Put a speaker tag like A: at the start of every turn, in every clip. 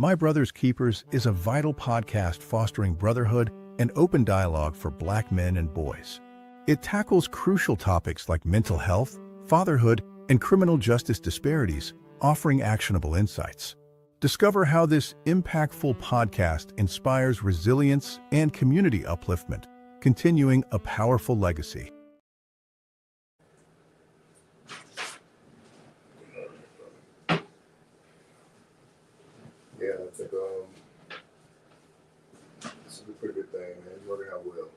A: My Brother's Keepers is a vital podcast fostering brotherhood and open dialogue for Black men and boys. It tackles crucial topics like mental health, fatherhood, and criminal justice disparities, offering actionable insights. Discover how this impactful podcast inspires resilience and community upliftment, continuing a powerful legacy.
B: Yeah, I think this is a pretty good thing, man. It's working out well.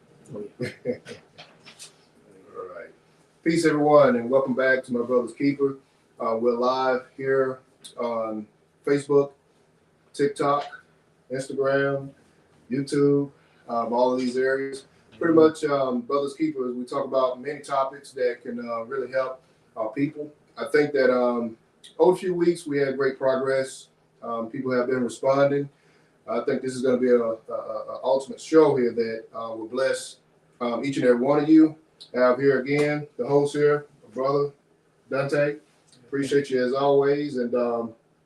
B: All right. Peace, everyone, and welcome back to My Brother's Keeper. We're live here on Facebook, TikTok, Instagram, YouTube, all of these areas. Pretty much, Brothers Keepers, we talk about many topics that can really help our people. I think that over a few weeks, we had great progress. People have been responding. I think this is going to be a ultimate show here that will bless each and every one of you. I have here again the host here, brother Dante. Appreciate you as always, and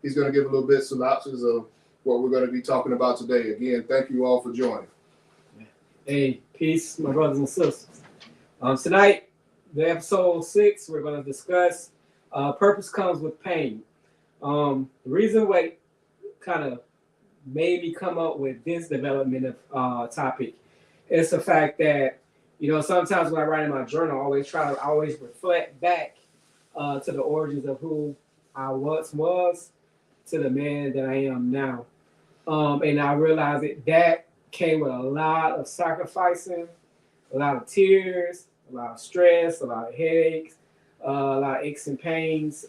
B: he's going to give a little bit synopsis of what we're going to be talking about today. Again, thank you all for joining.
C: Hey, peace, my brothers and sisters. Tonight, the episode 6, we're going to discuss purpose comes with pain. The reason what kind of made me come up with this development of topic is the fact that, you know, sometimes when I write in my journal, I always reflect back to the origins of who I once was to the man that I am now. And I realized that came with a lot of sacrificing, a lot of tears, a lot of stress, a lot of headaches, a lot of aches and pains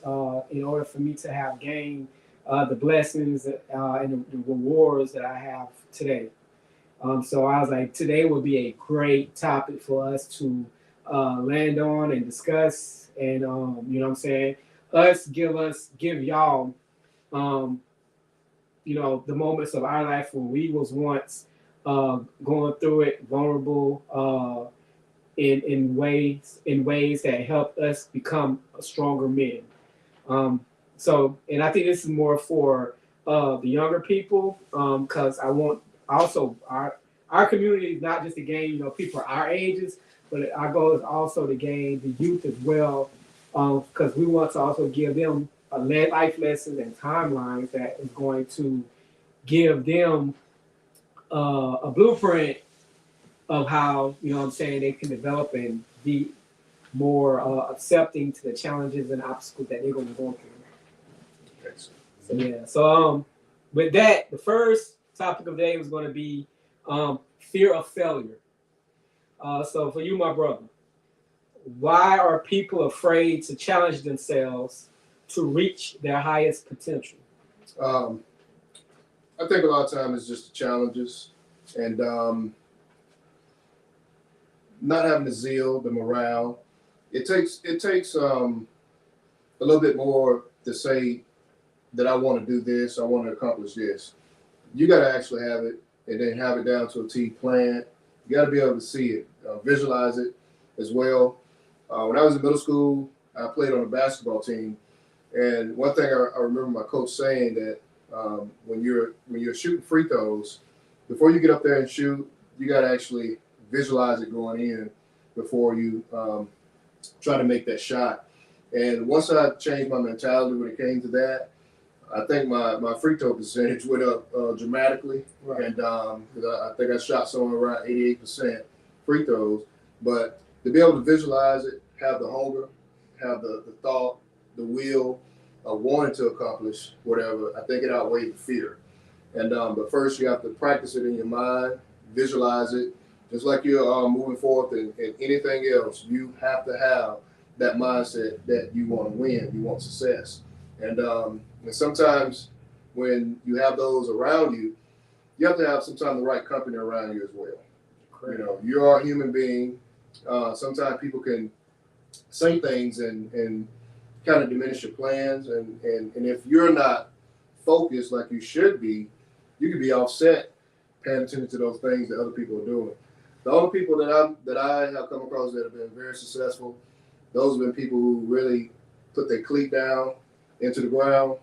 C: in order for me to have gained the blessings and the rewards that I have today. So I was like, today would be a great topic for us to land on and discuss. And, you know what I'm saying? Give y'all, you know, the moments of our life when we was once going through it, vulnerable, in ways that helped us become a stronger men. So, and I think this is more for the younger people, because I want also our community is not just to gain, you know, people our ages, but our goal is also to gain the youth as well, because we want to also give them life lessons and timelines that is going to give them a blueprint of how, you know what I'm saying, they can develop and be more accepting to the challenges and obstacles that they're going to go through.
B: Excellent.
C: So yeah. So with that, the first topic of the day was going to be fear of failure. So for you, my brother, why are people afraid to challenge themselves to reach their highest potential?
B: I think a lot of times it's just the challenges and not having the zeal, the morale. It takes a little bit more to say that I want to do this, I want to accomplish this. You got to actually have it and then have it down to a T plan. You got to be able to see it, visualize it as well. When I was in middle school, I played on a basketball team. And one thing I remember my coach saying that when you're shooting free throws, before you get up there and shoot, you got to actually visualize it going in before you try to make that shot. And once I changed my mentality when it came to that, I think my free throw percentage went up dramatically. Right. And I think I shot somewhere around 88% free throws. But to be able to visualize it, have the hunger, have the thought, the will of wanting to accomplish whatever, I think it outweighed the fear. And but first you have to practice it in your mind, visualize it. Just like you're moving forward in anything else, you have to have that mindset that you want to win, you want success. And sometimes when you have those around you, you have to have sometimes the right company around you as well. Correct. You know, you are a human being. Sometimes people can say things and kind of diminish your plans. And if you're not focused like you should be, you can be offset paying attention to those things that other people are doing. The only people that I have come across that have been very successful, those have been people who really put their cleat down into the ground.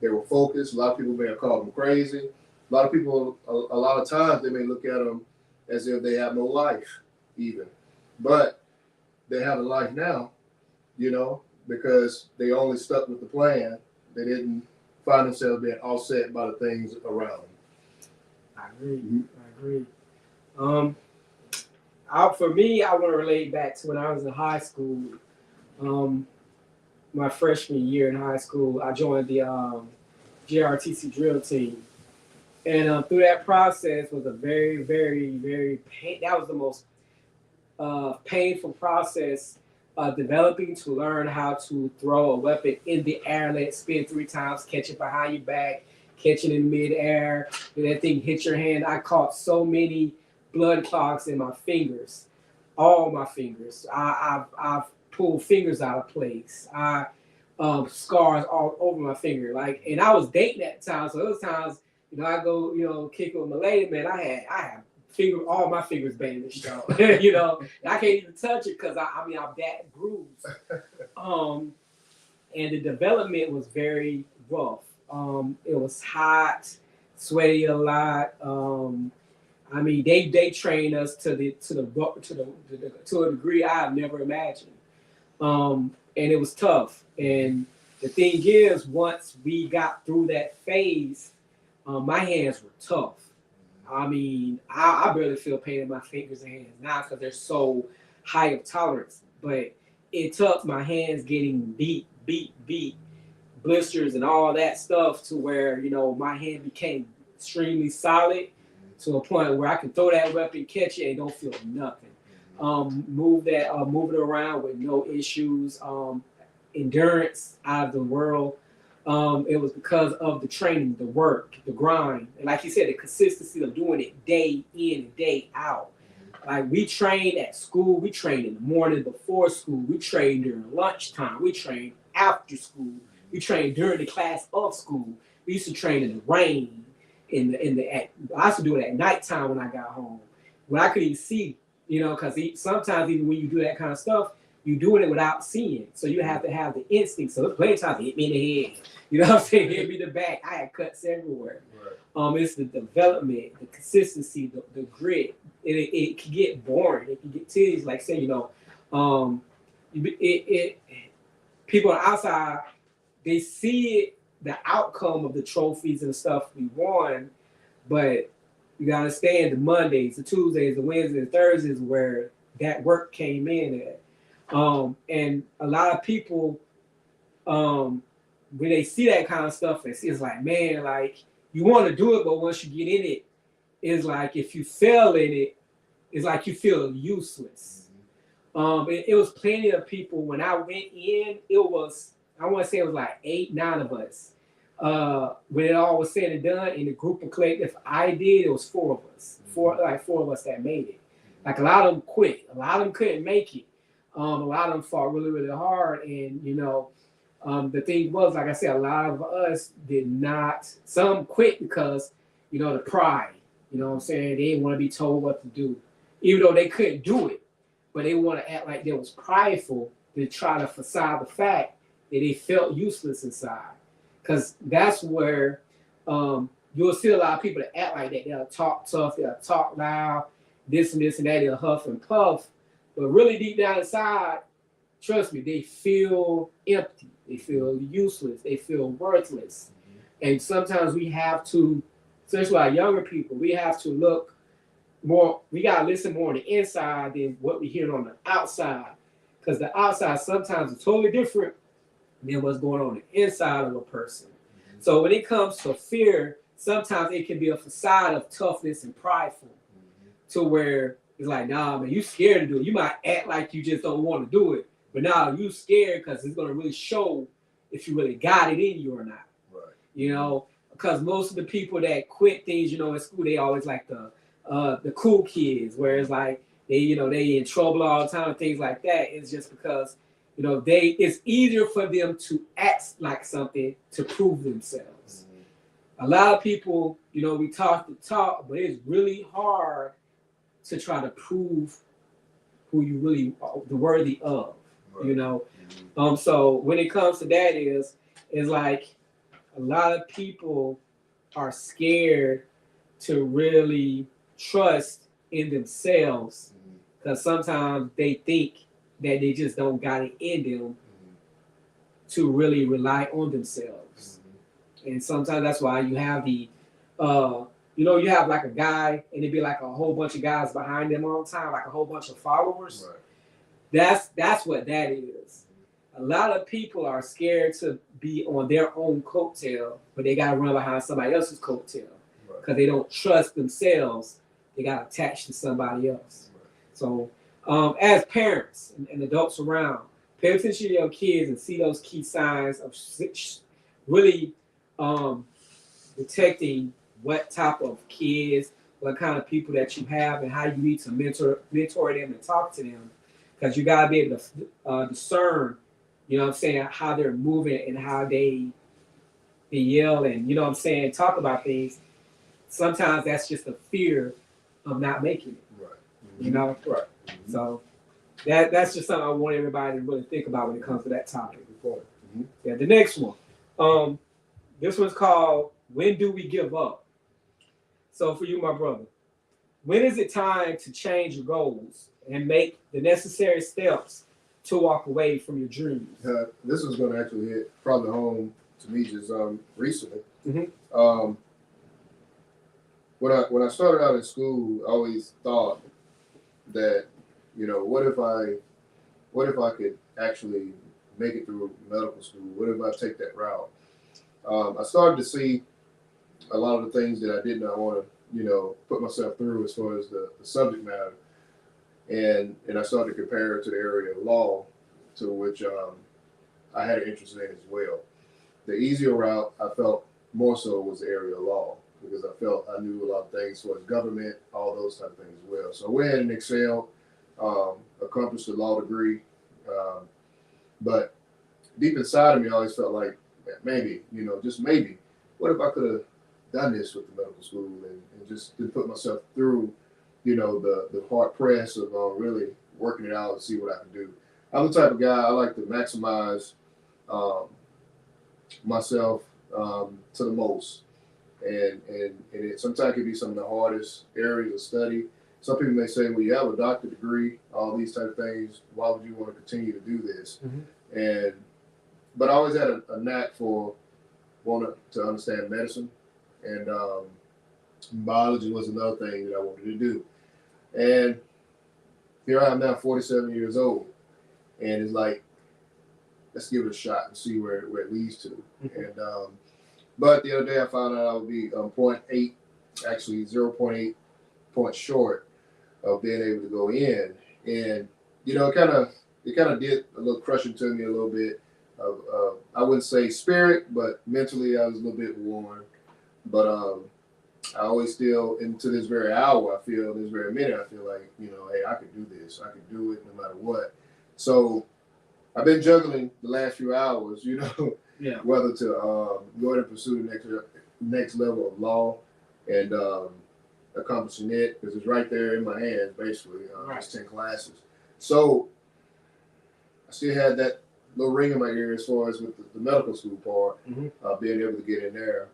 B: They were focused. A lot of people may have called them crazy. A lot of people, a lot of times, they may look at them as if they have no life, even. But they have a life now, you know, because they only stuck with the plan. They didn't find themselves being offset by the things around them.
C: I agree. For me, I want to relate back to when I was in high school. My freshman year in high school, I joined the JRTC drill team, and through that process was a very, very, very that was the most painful process. Developing to learn how to throw a weapon in the air, let it spin 3 times, catch it behind your back, catch it in midair, and that thing hit your hand. I caught so many blood clots in my fingers, all my fingers. I've pulled fingers out of place. Scars all over my finger. And I was dating at the time, so those times, I go, kick with my lady, man. I had all my fingers bandaged out, and I can't even touch it because I'm that bruised. And the development was very rough. It was hot, sweaty a lot. They trained us to a degree I have never imagined. And it was tough. And the thing is, once we got through that phase, my hands were tough. I barely feel pain in my fingers and hands now because they're so high of tolerance. But it took my hands getting beat, blisters and all that stuff to where, my hand became extremely solid to a point where I can throw that weapon, catch it, and don't feel nothing. Move it around with no issues. Endurance out of the world. It was because of the training, the work, the grind, and like you said, the consistency of doing it day in and day out. Like we trained at school, we trained in the morning before school, we trained during lunchtime, we trained after school, we trained during the class of school. We used to train in the rain, I used to do it at nighttime when I got home, when I couldn't even see, because sometimes even when you do that kind of stuff, you're doing it without seeing. So you have to have the instinct. So there's plenty of times it hit me in the head. You know what I'm saying? Hit me in the back. I had cuts everywhere. Right. It's the development, the consistency, the grit. It can get boring. It can get tedious. Like say, people on the outside, they see it, the outcome of the trophies and the stuff we won, but you gotta understand the Mondays, the Tuesdays, the Wednesdays, the Thursdays where that work came in at. And a lot of people, when they see that kind of stuff, it's like, man, like you want to do it, but once you get in it, it's like if you fail in it, it's like you feel useless. It was plenty of people when I went in. It was, I want to say it was like 8, 9 of us. When it all was said and done, in the group of collective I did, it was 4 of us. 4 of us that made it. Like a lot of them quit. A lot of them couldn't make it. A lot of them fought really, really hard. And, the thing was, like I said, a lot of us did not. Some quit because, the pride. You know what I'm saying? They didn't want to be told what to do. Even though they couldn't do it. But they want to act like they was prideful to try to facade the fact that they felt useless inside. Because that's where you'll see a lot of people that act like that. They'll talk tough. They'll talk loud. This and this and that. They'll huff and puff. But really deep down inside, trust me, they feel empty. They feel useless. They feel worthless. And sometimes we have to, especially our younger people, we have to look more, we got to listen more on the inside than what we hear on the outside. Because the outside sometimes is totally different than what's going on the inside of a person. So when it comes to fear, sometimes it can be a facade of toughness and prideful to where it's like, nah, man, you scared to do it. You might act like you just don't want to do it. But now you scared because it's going to really show if you really got it in you or not. Right. Because most of the people that quit things, in school, they always like the cool kids, where it's like they in trouble all the time and things like that. It's just because, it's easier for them to act like something to prove themselves. A lot of people, we talk the talk, but it's really hard to try to prove who you really are, the worthy of, right. So when it comes to that is like a lot of people are scared to really trust in themselves because sometimes they think that they just don't got it in them to really rely on themselves. And sometimes that's why you have the, you have like a guy and it'd be like a whole bunch of guys behind him all the time, like a whole bunch of followers.
B: Right.
C: That's what that is. A lot of people are scared to be on their own coattail, but they got to run behind somebody else's coattail because they don't trust themselves. They got attached to somebody else.
B: Right.
C: So, as parents and adults around, pay attention to your kids and see those key signs of really detecting what type of kids, what kind of people that you have, and how you need to mentor them and talk to them, because you gotta be able to discern, you know what I'm saying, how they're moving and how they yell and, you know what I'm saying, talk about things. Sometimes that's just a fear of not making it.
B: Right.
C: You know?
B: Right.
C: So that's just something I want everybody to really think about when it comes to that topic. Yeah, the next one. This one's called When Do We Give Up? So for you, my brother, when is it time to change your goals and make the necessary steps to walk away from your dreams?
B: This is going to actually hit probably home to me just recently.
C: Mm-hmm.
B: When I started out in school, I always thought that, what if I could actually make it through medical school? What if I take that route? I started to see a lot of the things that I did not want to, put myself through as far as the subject matter. And I started to compare it to the area of law, to which I had an interest in as well. The easier route, I felt more so, was the area of law, because I felt I knew a lot of things as far as government, all those type of things as well. So I went ahead and excelled, accomplished a law degree. But deep inside of me, I always felt like, maybe, just maybe, what if I could have done this with the medical school and just to put myself through, the hard press of really working it out and see what I can do. I'm the type of guy, I like to maximize myself to the most. And it sometimes can be some of the hardest areas of study. Some people may say, well, you have a doctorate degree, all these type of things, why would you want to continue to do this?
C: Mm-hmm.
B: But I always had a knack for wanting to understand medicine, and biology was another thing that I wanted to do. And here I am now, 47 years old, and it's like, let's give it a shot and see where it leads to.
C: Mm-hmm.
B: And but the other day I found out I would be 0.8, actually 0.8 points short of being able to go in, and it kind of did a little crushing to me a little bit. I wouldn't say spirit, but mentally I was a little bit worn. But I always still, and to this very hour, this very minute, I feel like, hey, I could do this. I could do it no matter what. So I've been juggling the last few hours,
C: Yeah.
B: whether to go ahead and pursue the next level of law and accomplishing it, because it's right there in my hands, basically.
C: Right.
B: It's 10 classes. So I still had that little ring in my ear as far as with the medical school part,
C: Mm-hmm.
B: being able to get in there.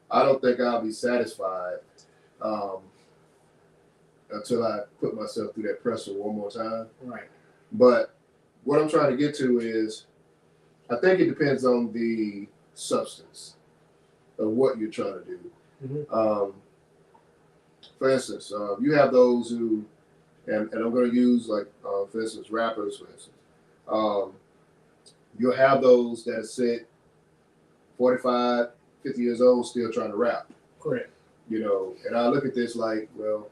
B: I don't think I'll be satisfied until I put myself through that presser one more time.
C: Right.
B: But what I'm trying to get to is, I think it depends on the substance of what you're trying to do.
C: Mm-hmm.
B: For instance, you have those who, and I'm going to use for instance, rappers, for instance. You'll have those that sit 45, 50 years old still trying to rap.
C: Correct.
B: And I look at this like, well,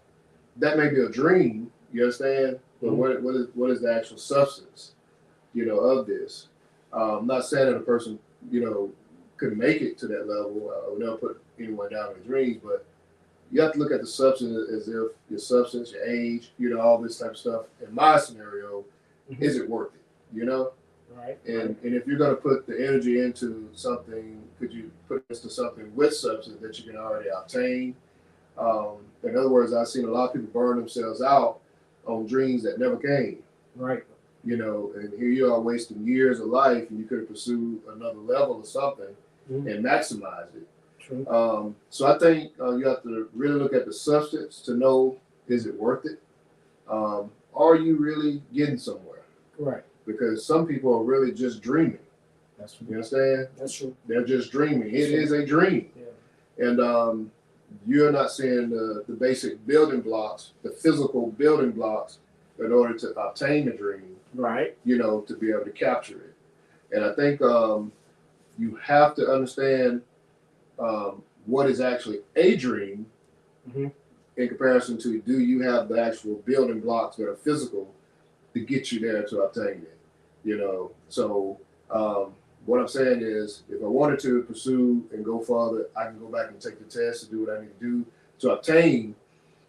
B: that may be a dream, you understand? But
C: Mm-hmm.
B: what is the actual substance, of this? I'm not saying that a person, couldn't make it to that level. I would never put anyone down in dreams, but you have to look at the substance as if your substance, your age, all this type of stuff. In my scenario,
C: Mm-hmm.
B: is it worth it?
C: Right.
B: And if you're going to put the energy into something, could you put it into something with substance that you can already obtain? In other words, I've seen a lot of people burn themselves out on dreams that never came.
C: Right.
B: And here you are wasting years of life, and you could have pursued another level or something, and maximize it.
C: True.
B: So I think you have to really look at the substance to know, is it worth it? Are you really getting somewhere?
C: Right.
B: Because some people are really just dreaming.
C: That's
B: You
C: true.
B: understand?
C: That's true.
B: They're just dreaming. It is a dream.
C: Yeah.
B: And you're not seeing the basic building blocks, the physical building blocks in order to obtain a dream,
C: Right.
B: to be able to capture it. And I think you have to understand what is actually a dream
C: Mhm.
B: in comparison to, do you have the actual building blocks that are physical to get you there to obtain it. So what I'm saying is, if I wanted to pursue and go farther, I can go back and take the test to do what I need to do to obtain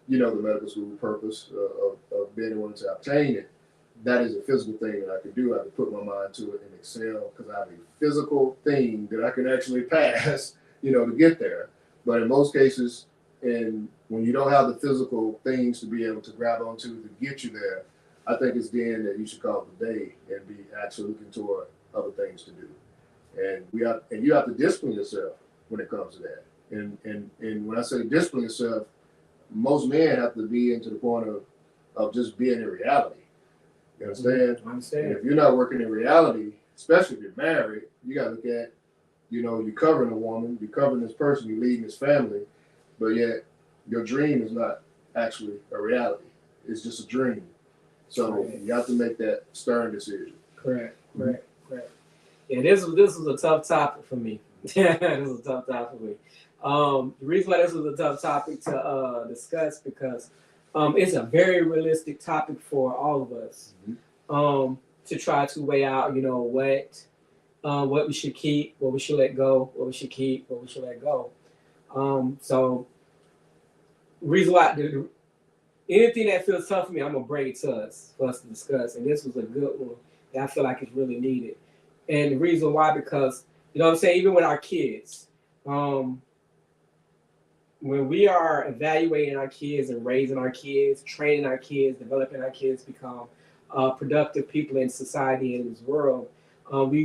B: the medical school purpose of being able to obtain it. That is a physical thing that I can do. I can put my mind to it and excel because I have a physical thing that I can actually pass, to get there. But in most cases, and when you don't have the physical things to be able to grab onto to get you there, I think it's then that you should call it a day and be actually looking toward other things to do. And you have to discipline yourself when it comes to that. And when I say discipline yourself, most men have to be into the point of just being in reality. You understand?
C: I understand.
B: And if you're not working in reality, especially if you're married, you got to look at, you're covering a woman, you're covering this person, you're leading this family, but yet your dream is not actually a reality. It's just a dream. So
C: Right.
B: you have to make that stern decision.
C: Correct. Yeah, this was a tough topic for me. This was a tough topic for me. The reason why this was a tough topic to discuss because it's a very realistic topic for all of us. To try to weigh out, what we should keep, what we should let go, what we should keep, what we should let go. So reason why anything that feels tough for me, I'm gonna bring it to us for us to discuss. And this was a good one that I feel like is really needed. And the reason why, because what I'm saying, even with our kids, when we are evaluating our kids and raising our kids, training our kids, developing our kids to become productive people in society and in this world, we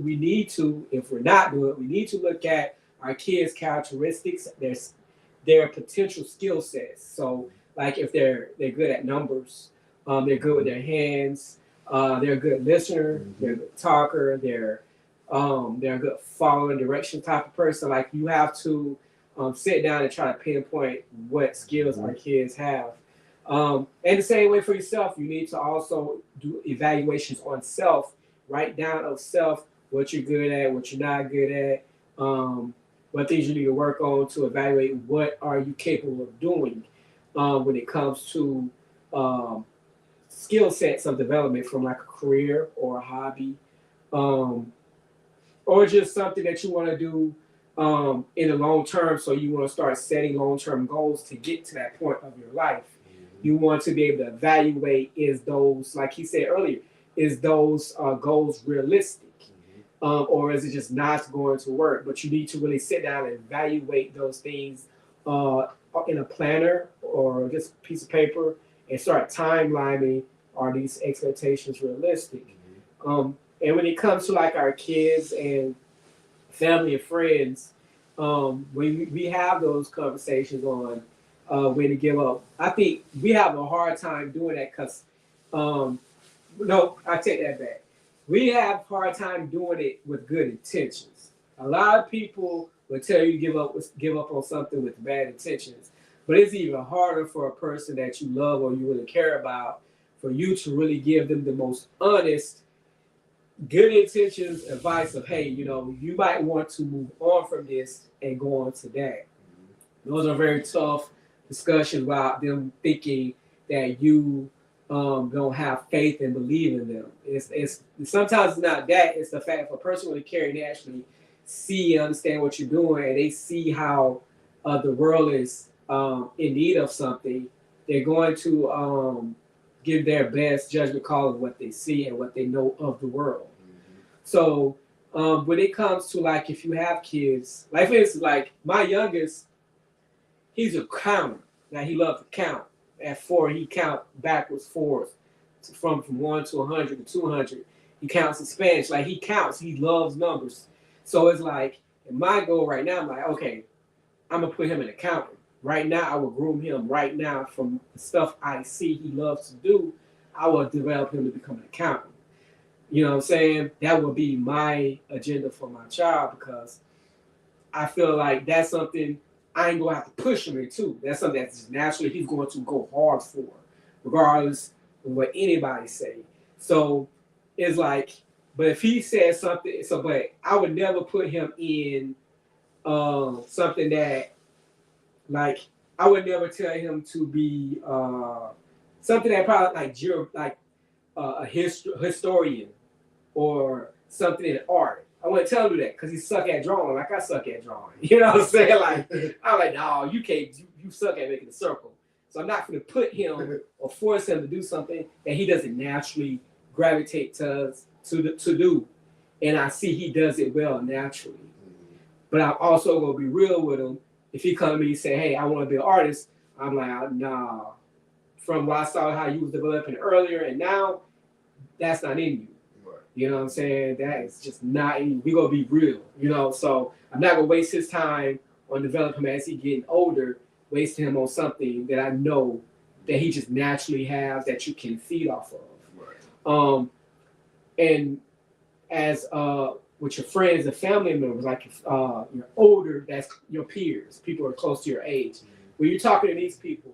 C: need to, if we're not doing it, we need to look at our kids' characteristics, their potential skill sets. So, like if they're good at numbers, they're good with their hands, they're a good listener, they're a good talker, they're a good following direction type of person. Like you have to sit down and try to pinpoint what skills our kids have. And the same way for yourself, you need to also do evaluations on self. Write down of self what you're good at, what you're not good at, what things you need to work on to evaluate what are you capable of doing when it comes to skill sets of development from like a career or a hobby, or just something that you want to do in the long term. So you want to start setting long-term goals to get to that point of your life. You want to be able to evaluate, is those, like he said earlier, is those goals realistic? Or is it just not going to work? But you need to really sit down and evaluate those things in a planner or just a piece of paper and start timelining, are these expectations realistic? And when it comes to like our kids and family and friends, we have those conversations on when to give up. I think we have a hard time doing that because, no, I take that back. We have a hard time doing it with good intentions. A lot of people will tell you to give up on something with bad intentions, but it's even harder for a person that you love or you really care about for you to really give them the most honest, good intentions advice of, hey, you might want to move on from this and go on to that. Those are very tough discussions about them thinking that you don't have faith and believe in them. It's sometimes it's not that. It's the fact if a person really care and they actually see and understand what you're doing and they see how the world is in need of something, they're going to give their best judgment call of what they see and what they know of the world. So when it comes to like if you have kids, like for instance, like my youngest, he's a counter. Now he loves to count. At 4, he count backwards fours from 1 to 100 to 200. He counts in Spanish. Like he counts. He loves numbers. So it's like, my goal right now, I'm like, okay, I'm gonna put him in accounting. Right now, I will groom him right now from the stuff I see he loves to do. I will develop him to become an accountant. You know what I'm saying? That would be my agenda for my child because I feel like that's something I ain't gonna have to push him into. That's something that's just naturally he's going to go hard for, regardless of what anybody say. So it's like, but if he says something, but I would never put him in something that, like, I would never tell him to be something that probably like a historian or something in art. I wouldn't tell him that because he suck at drawing like I suck at drawing. You know what I'm saying? Like, I'm like, no, you can't. You suck at making a circle. So I'm not going to put him or force him to do something that he doesn't naturally gravitate to do. And I see he does it well naturally. But I'm also going to be real with him. If he come to me and say, hey, I want to be an artist, I'm like, nah. From what I saw how you was developing earlier and now, that's not in you. You know what I'm saying? That is just not in you. We're going to be real, you know? So I'm not going to waste his time on developing him as he getting older, wasting him on something that I know that he just naturally has that you can feed off of. Right. And as with your friends and family members, like if you're older, that's your peers, people who are close to your age. Mm-hmm. When you're talking to these people,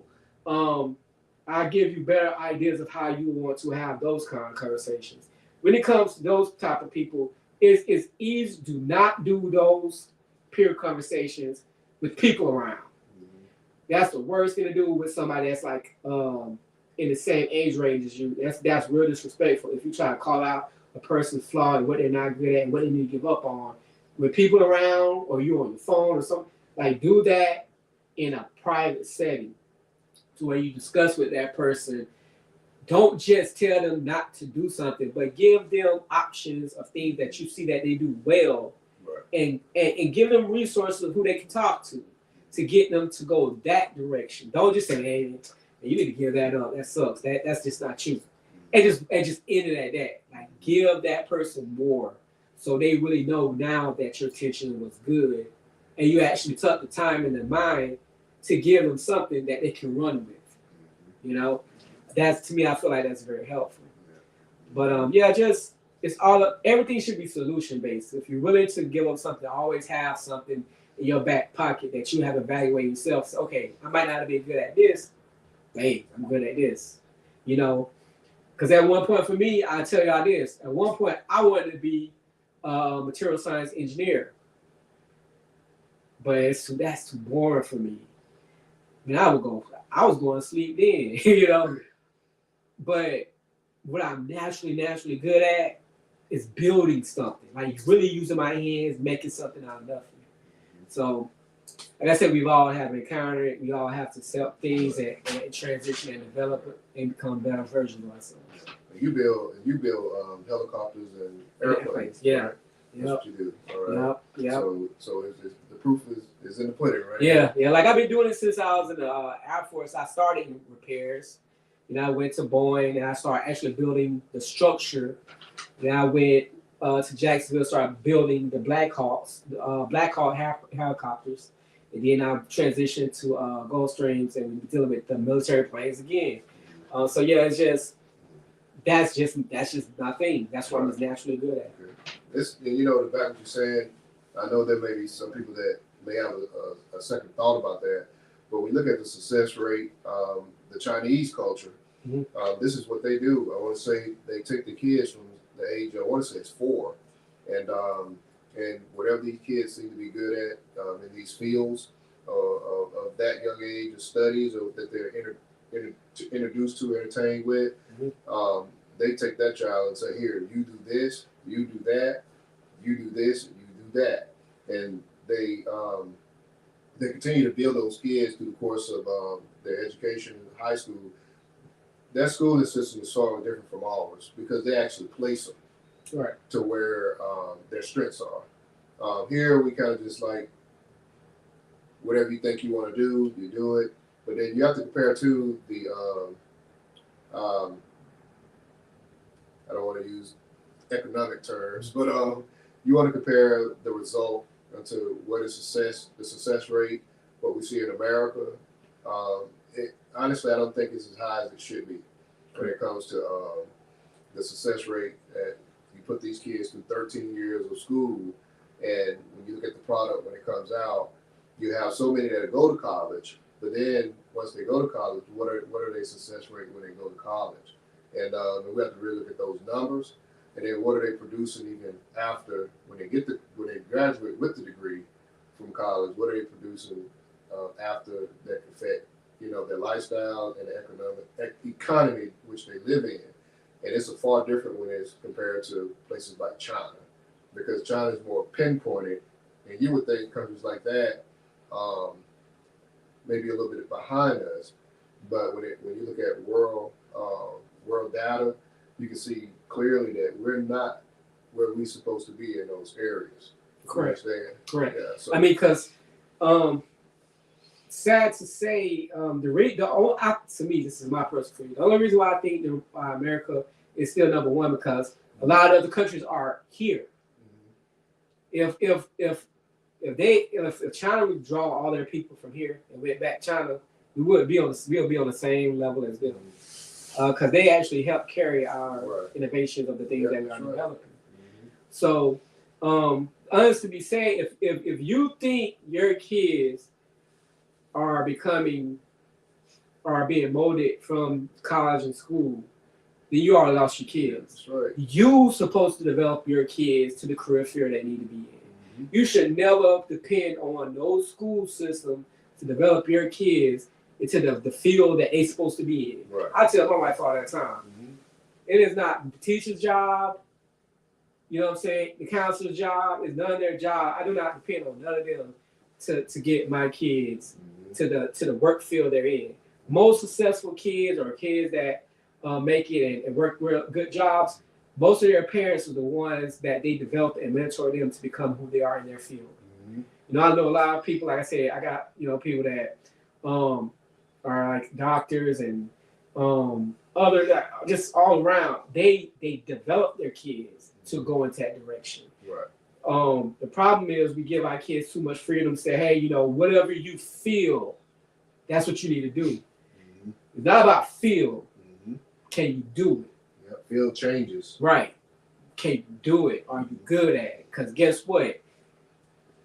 C: I give you better ideas of how you want to have those kind of conversations. When it comes to those type of people, it's easy. Do not do those peer conversations with people around. Mm-hmm. That's the worst thing to do with somebody that's like in the same age range as you. That's real disrespectful. If you try to call out a person's flaw and what they're not good at and what they need to give up on, with people around or you on your phone or something, like do that in a private setting to where you discuss with that person. Don't just tell them not to do something, but give them options of things that you see that they do well, right. and give them resources of who they can talk to get them to go that direction. Don't just say, hey, you need to give that up. That sucks. That's just not you. And just end it at that. Like, give that person more so they really know now that your intention was good and you actually took the time and the mind to give them something that they can run with. You know? That's, to me, I feel like that's very helpful. But just everything should be solution based. If you're willing to give up something, always have something in your back pocket that you have evaluated yourself. So, okay, I might not be good at this, but hey, I'm good at this. You know, because at one point for me, I tell y'all this. At one point, I wanted to be a material science engineer, but that's too boring for me. I mean, I was going to sleep then, you know. But what I'm naturally good at is building something, like really using my hands, making something out of nothing. So, like I said, we've all have encountered it. We all have to accept things and transition and develop it and become better versions of ourselves.
B: You build helicopters and airplanes.
C: Yeah.
B: Right? That's what you do. All right.
C: Yep.
B: So the proof is in the pudding, right?
C: Yeah. Like I've been doing it since I was in the Air Force. I started in repairs. Then I went to Boeing and I started actually building the structure. Then I went to Jacksonville, started building the Black Hawks, Black Hawk helicopters. And then I transitioned to Gulfstreams and dealing with the military planes again. So yeah, it's just that's just my thing. That's what I'm just naturally good at.
B: This, you know, the back what you're saying, I know there may be some people that may have a second thought about that, but we look at the success rate. The Chinese culture, mm-hmm. This is what they do. I want to say they take the kids from the age, I want to say it's 4, and whatever these kids seem to be good at in these fields of that young age of studies or that they're introduced to, entertained with, mm-hmm. They take that child and say, here, you do this, you do that, you do this, and you do that, and they continue to build those kids through the course of their education in high school. Their schooling system is sort of different from ours because they actually place them right to where their strengths are. Here we kind of just like whatever you think you want to do, you do it. But then you have to compare to the I don't want to use economic terms, but you want to compare the result to what is the success rate, what we see in America. Honestly, I don't think it's as high as it should be when it comes to the success rate that you put these kids through 13 years of school, and when you look at the product when it comes out, you have so many that go to college, but then once they go to college, what are their success rate when they go to college? And we have to really look at those numbers, and then what are they producing even after when they graduate with the degree from college? What are they producing after that can affect their lifestyle and the economy which they live in? And it's a far different when it's compared to places like China, because China is more pinpointed, and you would think countries like that maybe a little bit behind us, but when you look at world data, you can see clearly that we're not where we're supposed to be in those areas.
C: Correct. Correct.
B: Yeah, so,
C: I mean, because sad to say, to me, this is my personal opinion. The only reason why I think that America is still number one because a lot of other countries are here. If China would draw all their people from here and went back to China, we'll be on the same level as them, because they actually help carry our innovations of the things that we are developing. So, honest to be said, if you think your kids are being molded from college and school, then you already lost your kids.
B: That's right.
C: You supposed to develop your kids to the career field they need to be in. You should never depend on no school system to develop your kids into the field that they're supposed to be in.
B: Right.
C: I tell my wife all that time. It is not the teacher's job. You know what I'm saying? The counselor's job is none of their job. I do not depend on none of them to get my kids to the work field they're in. Most successful kids or kids that make it and work real good jobs, most of their parents are the ones that they develop and mentor them to become who they are in their field. I know a lot of people, like I said, I got people that are like doctors and other just all around. They develop their kids to go into that direction.
B: Right.
C: The problem is we give our kids too much freedom to say, hey, whatever you feel, that's what you need to do. It's not about feel. Can you do it?
B: Yeah, field changes.
C: Right. Can you do it? Are you good at it? Because guess what?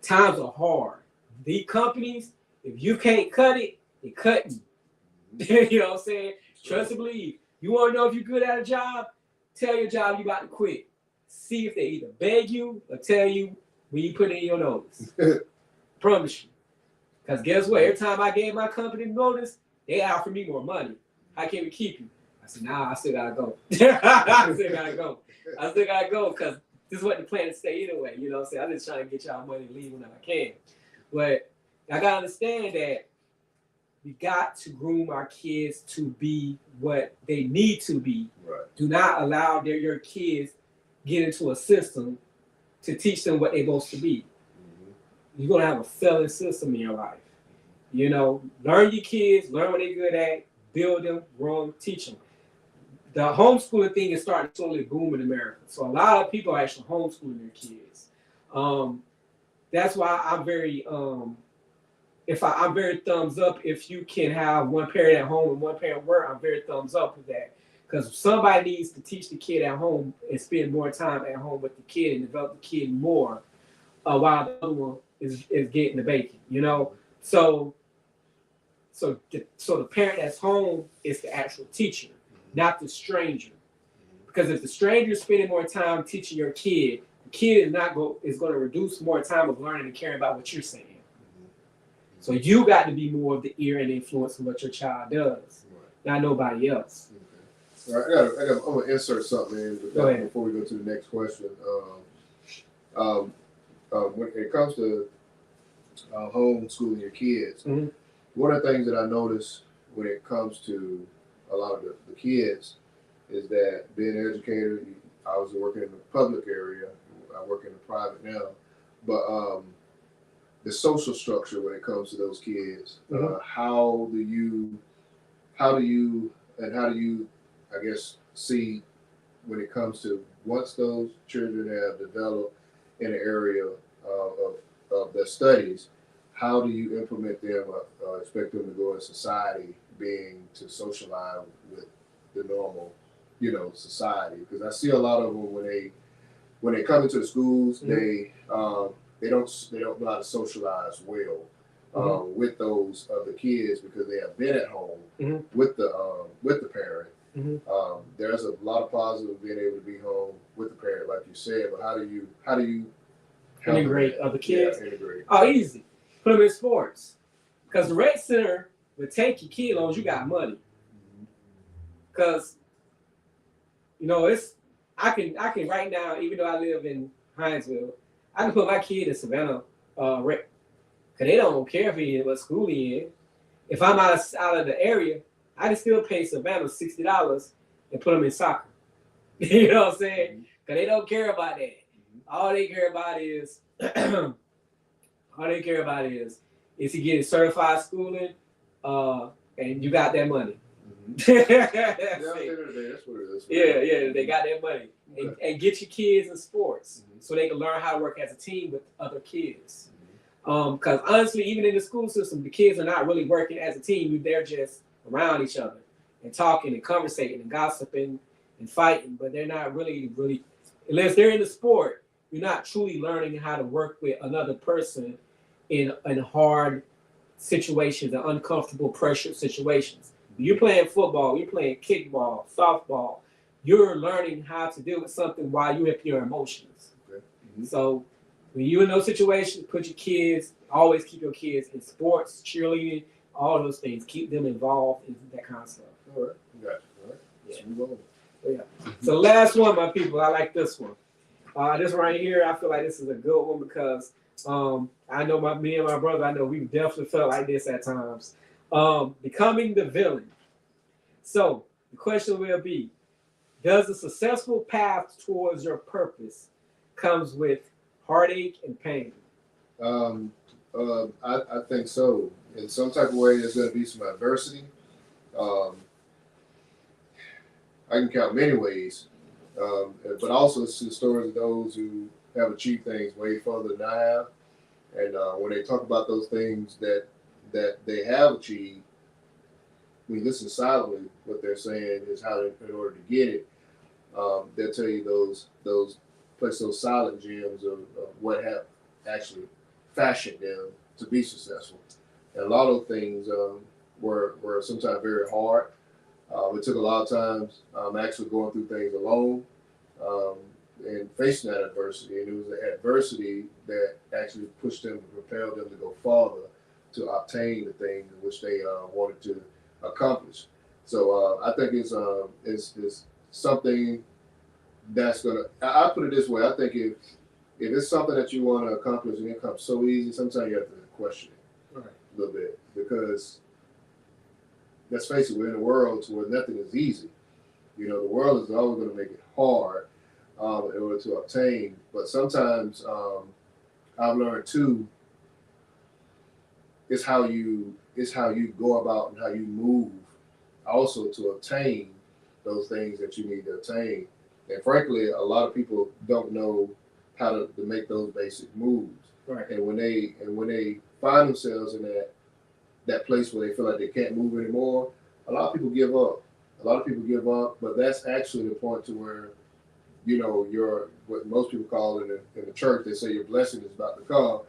C: Times are hard. These companies, if you can't cut it, they're cutting. You know what I'm saying? Trust and believe. You want to know if you're good at a job? Tell your job you about to quit. See if they either beg you or tell you when you put in your notice. Promise you. Because guess what? Every time I gave my company notice, they offered me more money. How can we keep you? I said, nah, I still gotta go. I still gotta go because this is what the plan to stay either way. You know what I'm saying? I'm just trying to get y'all money and leave whenever I can. But I gotta understand that we got to groom our kids to be what they need to be.
B: Right.
C: Do not allow your kids get into a system to teach them what they're supposed to be. You're gonna have a failing system in your life. Learn your kids, learn what they're good at, build them, grow them, teach them. The homeschooling thing is starting to slowly boom in America. So a lot of people are actually homeschooling their kids. That's why I'm very I'm very thumbs up if you can have one parent at home and one parent work. I'm very thumbs up with that. Because somebody needs to teach the kid at home and spend more time at home with the kid and develop the kid more while the other one is getting the bacon, So the parent that's home is the actual teacher, not the stranger. Because if the stranger is spending more time teaching your kid, the kid is going to reduce more time of learning and caring about what you're saying. So you got to be more of the ear and influence of what your child does, not nobody else.
B: All right, I'm going to insert something in before we go to the next question. When it comes to homeschooling your kids, one of the things that I notice when it comes to a lot of the kids is that being an educator, I was working in the public area, I work in the private now, but the social structure when it comes to those kids, how do you I guess see when it comes to once those children have developed in the area of their studies, how do you implement them, expect them to go in society, being to socialize with the normal, society? Because I see a lot of them when they come into the schools, they don't know how to socialize well with those other kids because they have been at home with the parent. There's a lot of positives being able to be home with the parent, like you said. But how do you
C: integrate other kids?
B: Yeah, integrate.
C: Oh, easy. Put them in sports. Because the rec center would take your kid as long as you got money. Because I can right now, even though I live in Hinesville, I can put my kid in Savannah rec. Because they don't care if he in what school he in. If I'm out of the area, I can still pay Savannah $60 and put them in soccer. You know what I'm saying? Because they don't care about that. All they care about is is he getting certified schooling, and you got that money.
B: That's what it is.
C: Yeah, they got that money. And get your kids in sports so they can learn how to work as a team with other kids. Because honestly, even in the school system, the kids are not really working as a team. They're just around each other and talking and conversating and gossiping and fighting, but they're not really, unless they're in the sport, you're not truly learning how to work with another person in hard situations and uncomfortable pressure situations. You're playing football, you're playing kickball, softball, you're learning how to deal with something while you have your emotions.
B: Okay.
C: So when you're in those situations, always keep your kids in sports, cheerleading, all those things. Keep them involved in that kind of stuff.
B: All right. Got you. All right. Let's move on.
C: So last one, my people, I like this one. This one right here, I feel like this is a good one because I know me and my brother, I know we definitely felt like this at times. Becoming the villain. So the question will be, does a successful path towards your purpose comes with heartache and pain?
B: I think so. In some type of way, there's going to be some adversity. I can count many ways, but also it's the stories of those who have achieved things way further than I have. And when they talk about those things that they have achieved, we listen silently. What they're saying is how in order to get it, they'll tell you those silent gems of what have actually fashioned them to be successful. And a lot of things were sometimes very hard. It took a lot of times actually going through things alone and facing that adversity. And it was the adversity that actually pushed them, propelled them to go farther to obtain the things in which they wanted to accomplish. So I think it's something that's gonna. I put it this way. I think if it's something that you want to accomplish and it comes so easy, sometimes you have to question it a little bit, because let's face it, we're in a world where nothing is easy. The world is always going to make it hard in order to obtain. But sometimes I've learned too, it's how you go about and how you move also to obtain those things that you need to obtain. And frankly, a lot of people don't know how to make those basic moves.
C: Right.
B: And when they find themselves in that place where they feel like they can't move anymore, a lot of people give up. But that's actually the point to where, your what most people call in the church, they say your blessing is about to come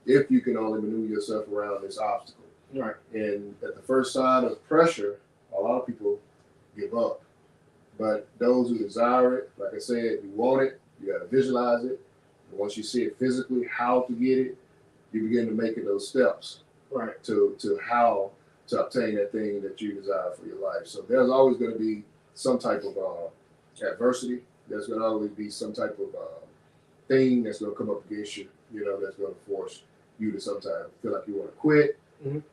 B: if you can only maneuver yourself around this obstacle.
C: Right.
B: And at the first sign of pressure, a lot of people give up. But those who desire it, like I said, you want it, you got to visualize it. And once you see it physically, how to get it, you begin to make those steps.
C: Right.
B: To how to obtain that thing that you desire for your life. So there's always going to be some type of adversity. There's going to always be some type of thing that's going to come up against you, that's going to force you to sometimes feel like you want to quit.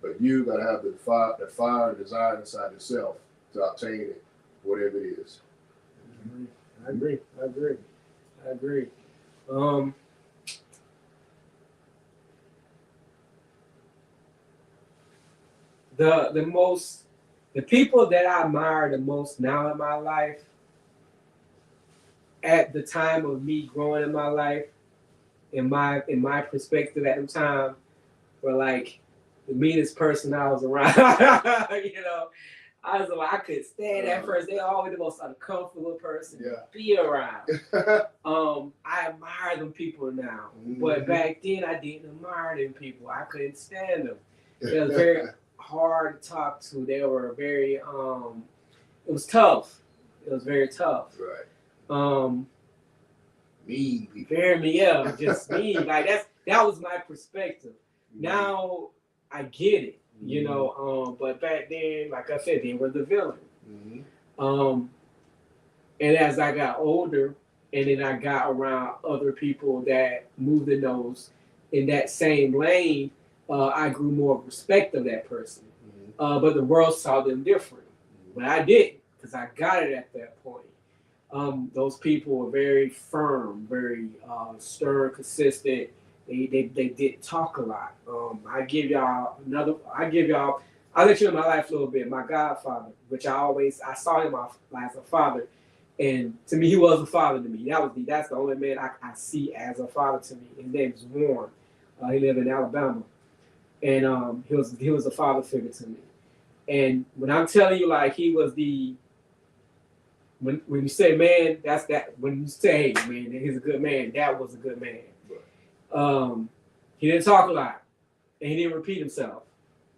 B: But you got to have the fire and desire inside yourself to obtain it, whatever it is.
C: I agree. The people that I admire the most now in my life, at the time of me growing in my life, in my perspective at the time, were like the meanest person I was around. You know, I was like, I couldn't stand that person. They always the most uncomfortable person to be around. I admire them people now, but back then I didn't admire them people. I couldn't stand them. They was very hard to talk to. They were very it was tough. It was very tough.
B: Right. Mean people.
C: Very mean, yeah, just mean. Like that was my perspective. Now I get it, you know. But back then, like I said, they were the villain. And as I got older, and then I got around other people that moved in that same lane, I grew more respect of that person. But the world saw them different. But I didn't, because I got it at that point. Those people were very firm, very stern, consistent. They did talk a lot. I'll let you know my life a little bit. My godfather, which I saw him as a father, and to me he was a father to me. That's the only man I see as a father to me. His name is Warren. He lived in Alabama, and he was a father figure to me. And when I'm telling you, like, he was the when you say man, that's that. When you say, hey, man, he's a good man, that was a good man. He didn't talk a lot, and he didn't repeat himself.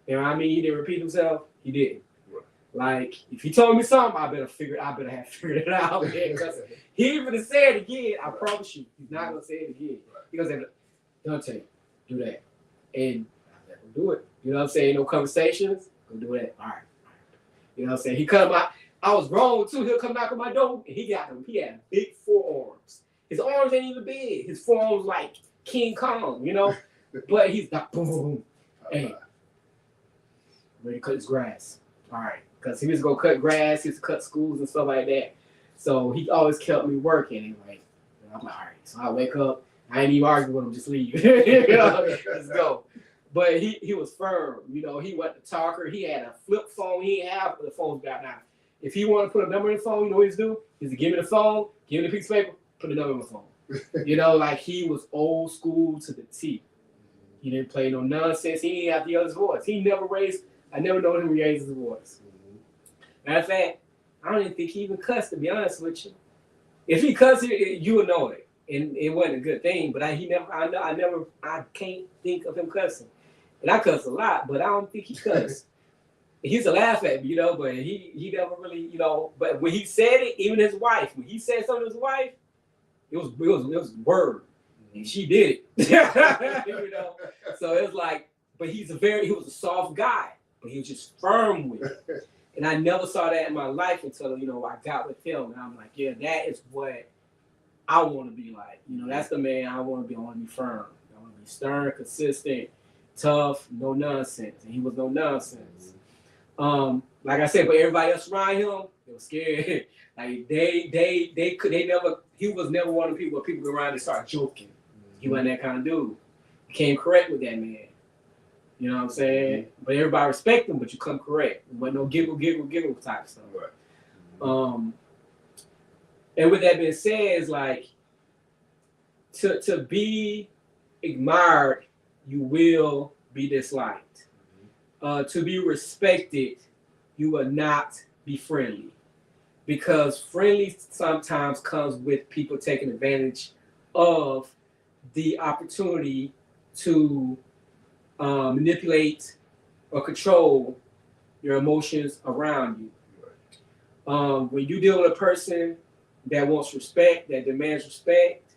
C: You know what I mean? He didn't repeat himself. He didn't. Right. Like, if he told me something, I better have figured it out. Because he ain't gonna say it again. I promise you, he's not gonna say it again. Right. He gonna say, Dante, do that, and I'm gonna do it. You know what I'm saying? No conversations. Go do that. All right. You know what I'm saying? He come out. I was grown too. He'll come knock on my door, and he had big forearms. His arms ain't even big. His forearms like King Kong, you know. But he's like, boom, boom, boom. Hey, ready to cut his grass. All right. Because he was going to cut grass, he was to cut schools and stuff like that. So he always kept me working. And like, I'm like, all right. So I wake up. I ain't even arguing with him, just leave. You know, let's go. But he was firm. You know, he wasn't a talker. He had a flip phone. He didn't have the phones back now. If he wanted to put a number in the phone, you know what he'd do? He'd give me the phone, give me the piece of paper, put the number in the phone. You know, like, he was old school to the T. He didn't play no nonsense. He didn't have to yell his voice. I never known him raise his voice. Matter of fact, I don't even think he even cussed, to be honest with you. If he cussed, you would know it. And it wasn't a good thing, but I can't think of him cussing. And I cuss a lot, but I don't think he cussed. He used to laugh at me, you know, but he never really, you know, but when he said it, even his wife, when he said something to his wife, it was word. And she did it. You know? So it was like, but he was a soft guy, but he was just firm with it. And I never saw that in my life until, you know, I got with him. And I'm like, yeah, that is what I want to be like. You know, that's the man I want to be. I want to be firm. I want to be stern, consistent, tough, no nonsense. And he was no nonsense. Like I said, but everybody else around him, they were scared. Like he was never one of the people where people go around and start joking. He wasn't that kind of dude. He came correct with that man. You know what I'm saying? But everybody respect him, but you come correct. There wasn't no giggle type stuff. Right. And with that being said, it's like to be admired, you will be disliked. To be respected, you will not be friendly. Because friendly sometimes comes with people taking advantage of the opportunity to manipulate or control your emotions around you. When you deal with a person that wants respect, that demands respect,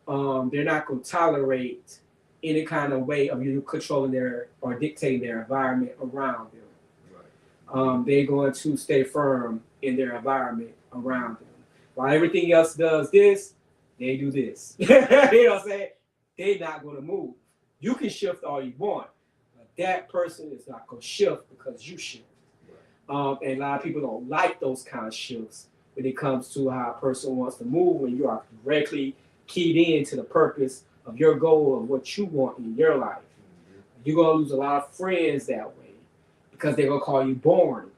C: they're not going to tolerate any kind of way of you controlling or dictating their environment around them. They're going to stay firm in their environment around them. While everything else does this, they do this. You know what I'm saying? They're not going to move. You can shift all you want, but that person is not going to shift because you shift. And a lot of people don't like those kind of shifts when it comes to how a person wants to move when you are directly keyed in to the purpose of your goal of what you want in your life. You're going to lose a lot of friends that way because they're going to call you boring.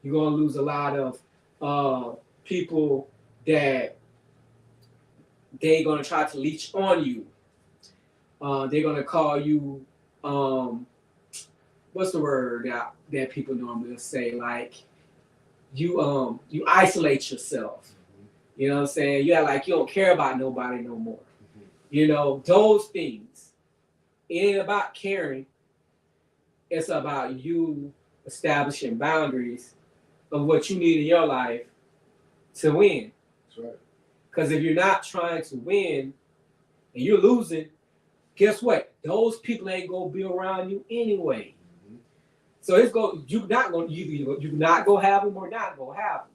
C: You're going to lose a lot of people that they're going to try to leech on you They're gonna call you, what's the word that people normally say? Like you isolate yourself. You know what I'm saying? You act like you don't care about nobody no more. You know, those things. It ain't about caring. It's about you establishing boundaries of what you need in your life to win.
B: That's right.
C: Because if you're not trying to win and you're losing, guess what? Those people ain't gonna be around you anyway. So you're not gonna have them or not gonna have them.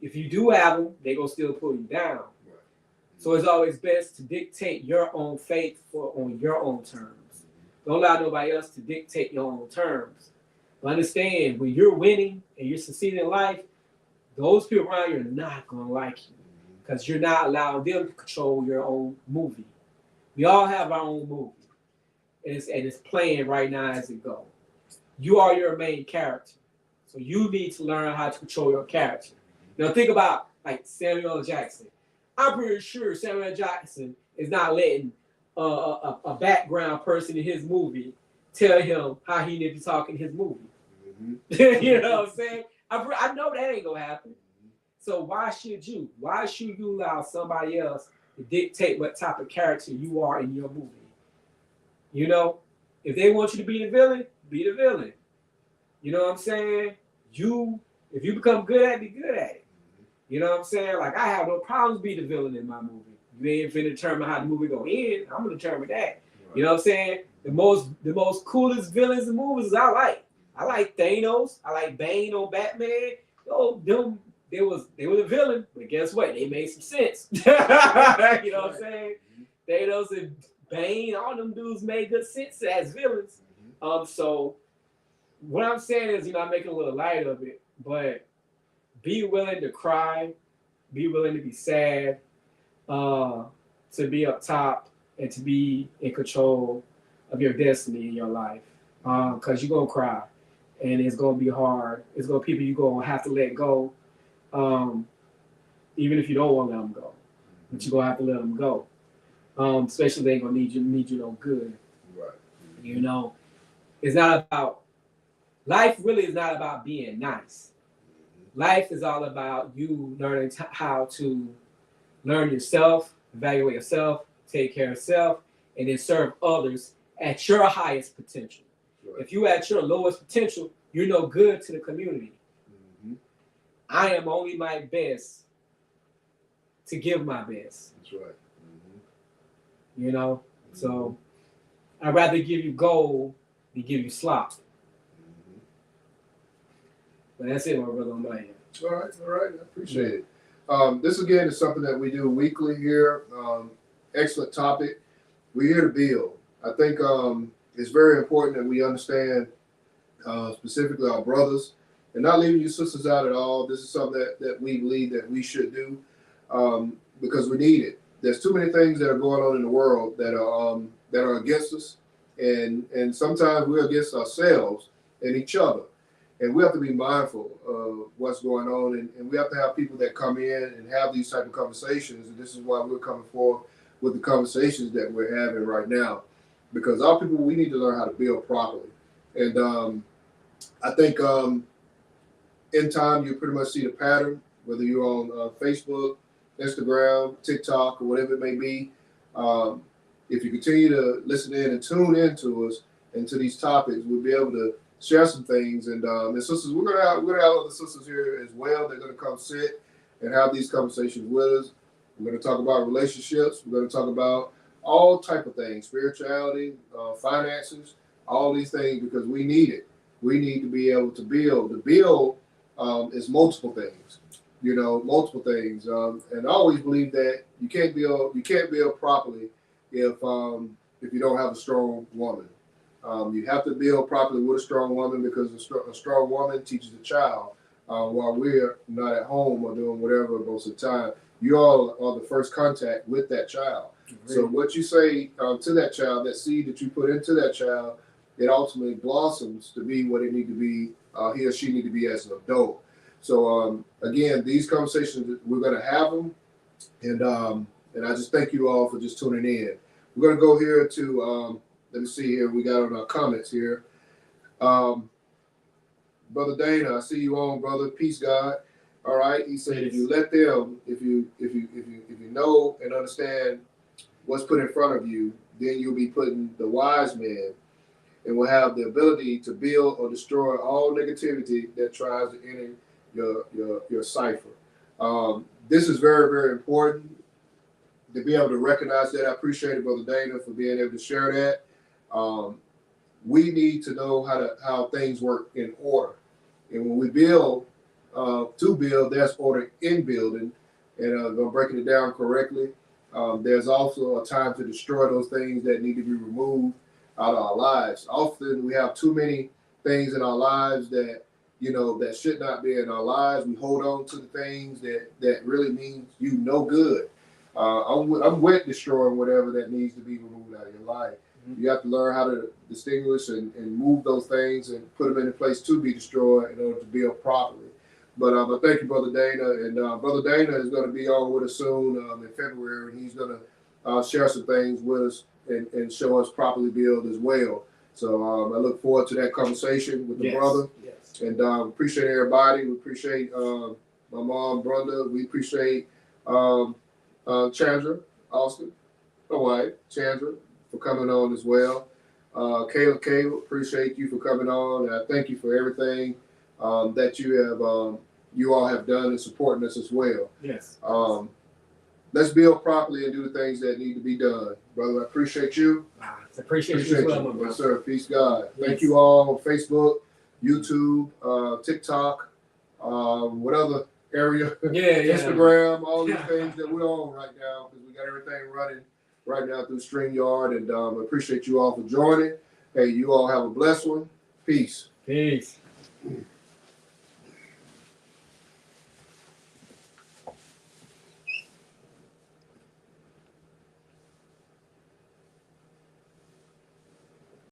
C: If you do have them, they gonna still pull you down.
B: Right.
C: So it's always best to dictate your own fate on your own terms. Don't allow nobody else to dictate your own terms. But understand, when you're winning and you're succeeding in life, those people around you are not gonna like you because you're not allowing them to control your own movie. We all have our own movie, and it's playing right now as it goes. You are your main character, so you need to learn how to control your character. Now think about like Samuel L. Jackson. I'm pretty sure Samuel L. Jackson is not letting a background person in his movie tell him how he needs to talk in his movie. You know what I'm saying? I know that ain't gonna happen. So why should you? Why should you allow somebody else to dictate what type of character you are in your movie? You know, if they want you to be the villain, be the villain. You know what I'm saying? If you become good at it, be good at it. You know what I'm saying? Like I have no problems being the villain in my movie. You ain't finna determine how the movie gonna end. I'm gonna determine that. Right. You know what I'm saying? The most coolest villains in movies I like. I like Thanos. I like Bane on Batman. They were the villain, but guess what? They made some sense. You know what I'm saying? Thanos and Bane, all them dudes made good sense as villains. So what I'm saying is, I'm making a little light of it, but be willing to cry, be willing to be sad, to be up top, and to be in control of your destiny in your life. Because you're going to cry, and it's going to be hard. It's going to be people you're going to have to let go, even if you don't want to let them go. But you're going to have to let them go. Especially if they ain't going to need you no good. Right. It's not about, life really is not about being nice. Life is all about you learning how to learn yourself, evaluate yourself, take care of yourself, and then serve others at your highest potential. Right. If you're at your lowest potential, you're no good to the community. I am only my best to give my best. That's right. So I'd rather give you gold than give you slop. But that's it, my brother. On my end.
B: All right. I appreciate it. This again is something that we do weekly here. Excellent topic. We're here to build. I think it's very important that we understand specifically our brothers and not leaving you sisters out at all. This is something that we believe that we should do because we need it. There's too many things that are going on in the world that are against us, and sometimes we're against ourselves and each other. And we have to be mindful of what's going on, and we have to have people that come in and have these type of conversations. And this is why we're coming forth with the conversations that we're having right now, because our people, we need to learn how to build properly. And I think in time, you pretty much see the pattern, whether you're on Facebook, Instagram, TikTok, or whatever it may be. If you continue to listen in and tune into us and to these topics, we'll be able to share some things. And sisters, we're gonna have other sisters here as well. They're gonna come sit and have these conversations with us. We're gonna talk about relationships. We're gonna talk about all type of things, spirituality, finances, all these things, because we need it. We need to be able to build. The build is multiple things, multiple things. And I always believe that you can't build properly if you don't have a strong woman. You have to build properly with a strong woman, because a strong woman teaches a child while we're not at home or doing whatever most of the time. You all are the first contact with that child. Mm-hmm. So what you say to that child, that seed that you put into that child, it ultimately blossoms to be what it need to be, he or she need to be as an adult. So again, these conversations, we're going to have them. And I just thank you all for just tuning in. We're gonna go here to let me see here. We got on our comments here. Brother Dana, I see you on, brother. Peace, God. All right. He said, if you let them, if you know and understand what's put in front of you, then you'll be putting the wise man and will have the ability to build or destroy all negativity that tries to enter your cipher. This is very, very important to be able to recognize that. I appreciate it, Brother Dana, for being able to share that. We need to know how things work in order. And when we build, to build, there's order in building. And I'm breaking it down correctly. There's also a time to destroy those things that need to be removed out of our lives. Often we have too many things in our lives that, that should not be in our lives. We hold on to the things that really means you no good. I'm with destroying whatever that needs to be removed out of your life. You have to learn how to distinguish and move those things and put them in a place to be destroyed in order to build properly. But thank you, Brother Dana. And Brother Dana is going to be on with us soon in February, and he's going to share some things with us and show us properly build as well. So I look forward to that conversation with the brother. Yes. And appreciate everybody. We appreciate my mom, Brenda. We appreciate Chandra Austin, my wife, Chandra, for coming on as well. Caleb, appreciate you for coming on. And I thank you for everything that you all have done and supporting us as well. Yes. Let's build properly and do the things that need to be done. Brother, I appreciate you.
C: Appreciate you as well, my brother.
B: Yes, sir. Peace, God. Yes. Thank you all on Facebook, YouTube, TikTok, what other area? Instagram, all these things that we're on right now, because we got everything running right now through StreamYard. And I appreciate you all for joining. Hey, you all have a blessed one. Peace.
C: Peace.